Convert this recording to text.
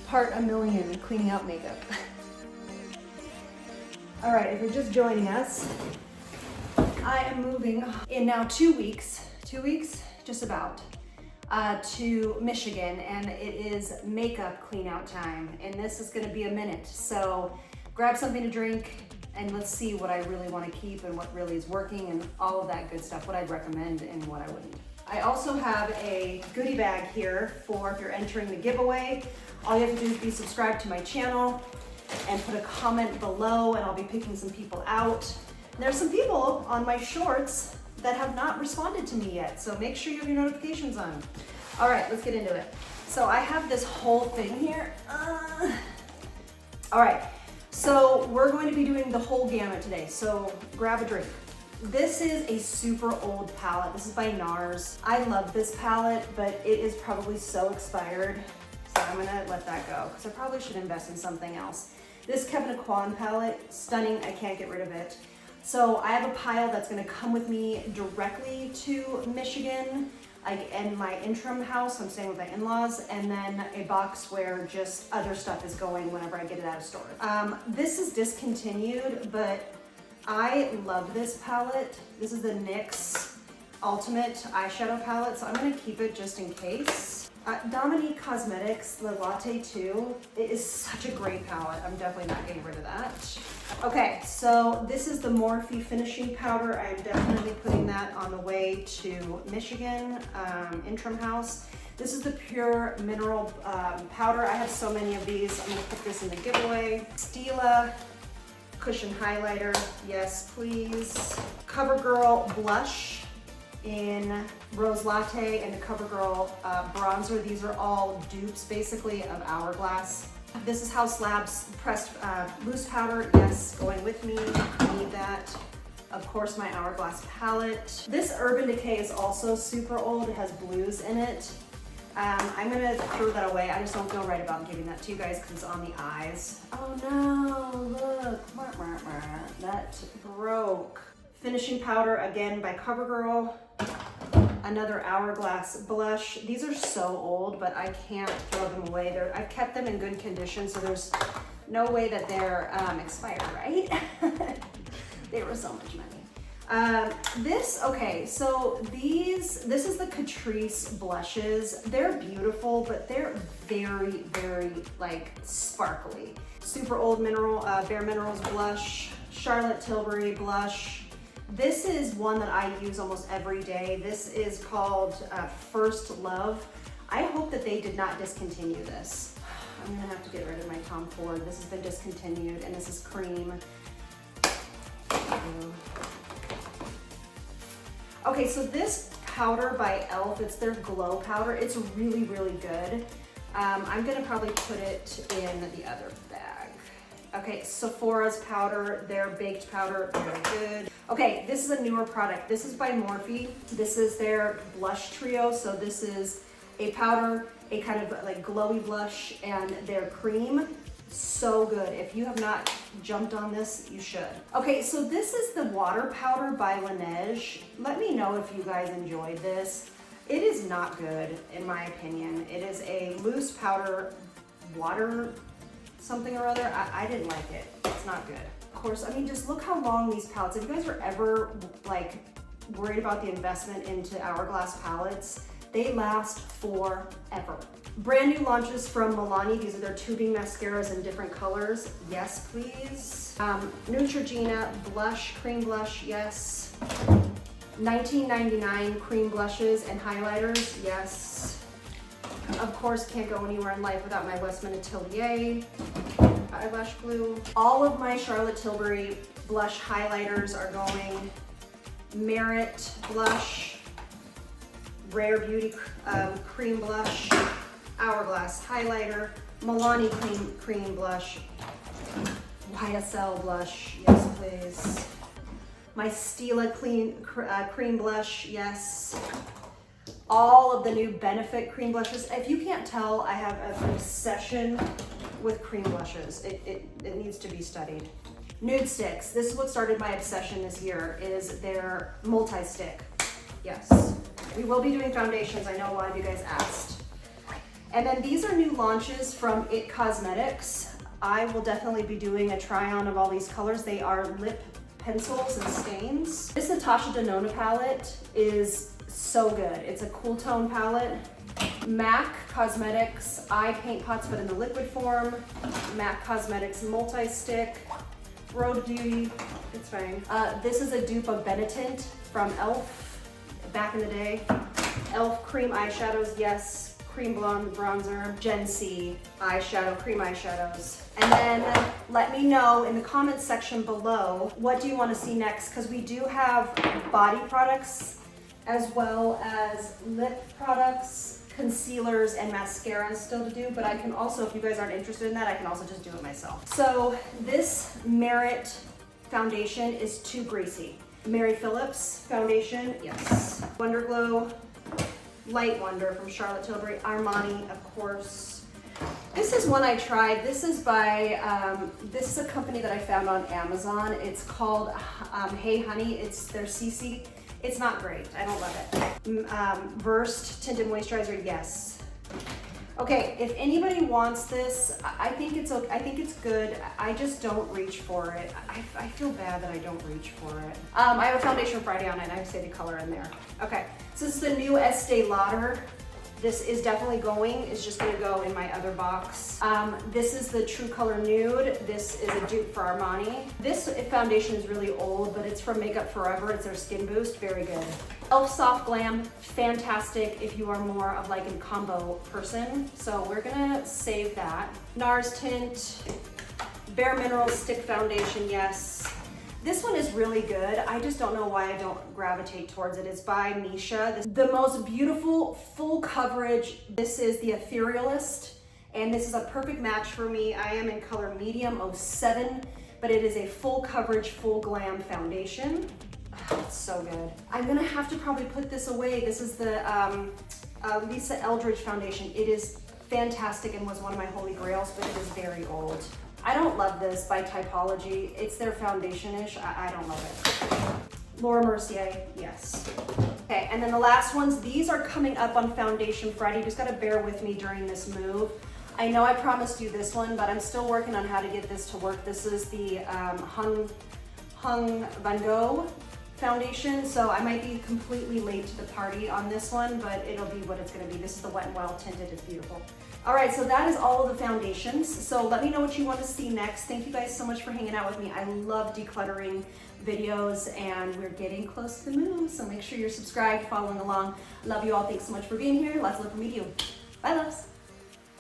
part a million cleaning out makeup. All right, if you're just joining us, I am moving in now 2 weeks, just about, to Michigan, and it is makeup clean out time, and this is gonna be a minute. So grab something to drink and let's see what I really wanna keep and what really is working and all of that good stuff, what I'd recommend and what I wouldn't. I also have a goodie bag here for if you're entering the giveaway. All you have to do is be subscribed to my channel and put a comment below, and I'll be picking some people out. And there's some people on my shorts that have not responded to me yet, so make sure you have your notifications on. All right, let's get into it. So I have this whole thing here. All right, so we're going to be doing the whole gamut today, so grab a drink. This is a super old palette. This is by NARS. I love this palette, but it is probably so expired, so I'm gonna let that go, because I probably should invest in something else. This Kevin Aquan palette, stunning, I can't get rid of it. So I have a pile that's gonna come with me directly to Michigan, and my interim house, I'm staying with my in-laws, and then a box where just other stuff is going whenever I get it out of storage. This is discontinued, but I love this palette. This is the NYX Ultimate Eyeshadow Palette, so I'm gonna keep it just in case. Dominique Cosmetics, the Latte 2, it is such a great palette. I'm definitely not getting rid of that. Okay, so this is the Morphe Finishing Powder. I'm definitely putting that on the way to Michigan, interim house. This is the Pure Mineral Powder. I have so many of these. I'm gonna put this in the giveaway. Stila Cushion Highlighter, yes please. CoverGirl Blush in Rose Latte and the CoverGirl Bronzer. These are all dupes basically of Hourglass. This is House Labs Pressed Loose Powder, yes, going with me, need that. Of course, my Hourglass palette. This Urban Decay is also super old, it has blues in it. I'm gonna throw that away. I just don't feel right about giving that to you guys because it's on the eyes. Oh no, look, that broke. Finishing powder, again by CoverGirl. Another Hourglass blush. These are so old, but I can't throw them away. I've kept them in good condition, so there's no way that they're expired, right? They were so much money. Okay, so this is the Catrice blushes. They're beautiful, but they're very, very like sparkly. Super old mineral, Bare Minerals blush, Charlotte Tilbury blush. This is one that I use almost every day. This is called First Love. I hope that they did not discontinue this. I'm gonna have to get rid of my Tom Ford. This has been discontinued, and this is cream. Okay, so this powder by Elle, it's their Glow Powder. It's really, really good. I'm gonna probably put it in the other bag. Okay, Sephora's powder, their baked powder, very good. Okay, this is a newer product. This is by Morphe. This is their blush trio. So this is a powder, a kind of like glowy blush, and their cream. So good. If you have not jumped on this, you should. Okay, so this is the water powder by Laneige. Let me know if you guys enjoyed this. It is not good, in my opinion. It is a loose powder, water something or other. I didn't like it. It's not good. Of course, I mean, just look how long these palettes, if you guys are ever like worried about the investment into Hourglass palettes, they last forever. Brand new launches from Milani. These are their tubing mascaras in different colors. Yes, please. Neutrogena blush, cream blush, yes. $19.99 cream blushes and highlighters, yes. Of course, can't go anywhere in life without my Westman Atelier eyelash glue. All of my Charlotte Tilbury blush highlighters are going. Merit blush, Rare Beauty cream blush, Hourglass highlighter, Milani cream blush, YSL blush, yes please. My Stila cream blush, yes. All of the new Benefit cream blushes. If you can't tell, I have an obsession with cream blushes. It needs to be studied. Nude sticks. This is what started my obsession this year, is their multi-stick. Yes. We will be doing foundations. I know a lot of you guys asked. And then these are new launches from It Cosmetics. I will definitely be doing a try on of all these colors. They are lip pencils and stains. This Natasha Denona palette is so good. It's a cool tone palette. MAC Cosmetics eye paint pots, but in the liquid form. MAC Cosmetics multi-stick. Road Beauty, it's fine. This is a dupe of Benetint from Elle back in the day. Elle cream eyeshadows, yes. Cream blonde bronzer, Gen C eyeshadow, cream eyeshadows. And then let me know in the comments section below, what do you want to see next? Because we do have body products as well as lip products, concealers, and mascaras still to do, but I can also, if you guys aren't interested in that, I can also just do it myself. So this Merit foundation is too greasy. Mary Phillips foundation, yes. Wonder Glow Light Wonder from Charlotte Tilbury. Armani, of course. This is one I tried. This is by, this is a company that I found on Amazon. It's called Hey Honey. It's their CC. It's not great. I don't love it. Versed Tinted Moisturizer, yes. Okay, if anybody wants this, I think it's good. I just don't reach for it. I feel bad that I don't reach for it. I have a foundation Friday on it, and I say the color in there. Okay, so this is the new Estee Lauder. This is definitely going. It's just gonna go in my other box. This is the True Color Nude. This is a dupe for Armani. This foundation is really old, but it's from Makeup Forever. It's their Skin Boost, very good. Elf Soft Glam, fantastic if you are more of like a combo person. So we're gonna save that. NARS Tint, Bare Minerals Stick Foundation, yes. This one is really good. I just don't know why I don't gravitate towards it. It's by Misha. The most beautiful full coverage. This is the Etherealist, and this is a perfect match for me. I am in color medium 07, but it is a full coverage, full glam foundation. Oh, it's so good. I'm gonna have to probably put this away. This is the Lisa Eldridge foundation. It is fantastic and was one of my holy grails, but it is very old. I don't love this by Typology. It's their foundation-ish. I don't love it. Laura Mercier, yes. Okay, and then the last ones, these are coming up on Foundation Friday. You just gotta bear with me during this move. I know I promised you this one, but I'm still working on how to get this to work. This is the Hung Van Gogh foundation, so I might be completely late to the party on this one, but it'll be what it's gonna be. This is the Wet n Wild tinted, it's beautiful. All right, so that is all of the foundations. So let me know what you want to see next. Thank you guys so much for hanging out with me. I love decluttering videos, and we're getting close to the move, so make sure you're subscribed, following along. Love you all. Thanks so much for being here. Lots of love from me to you. Bye, loves.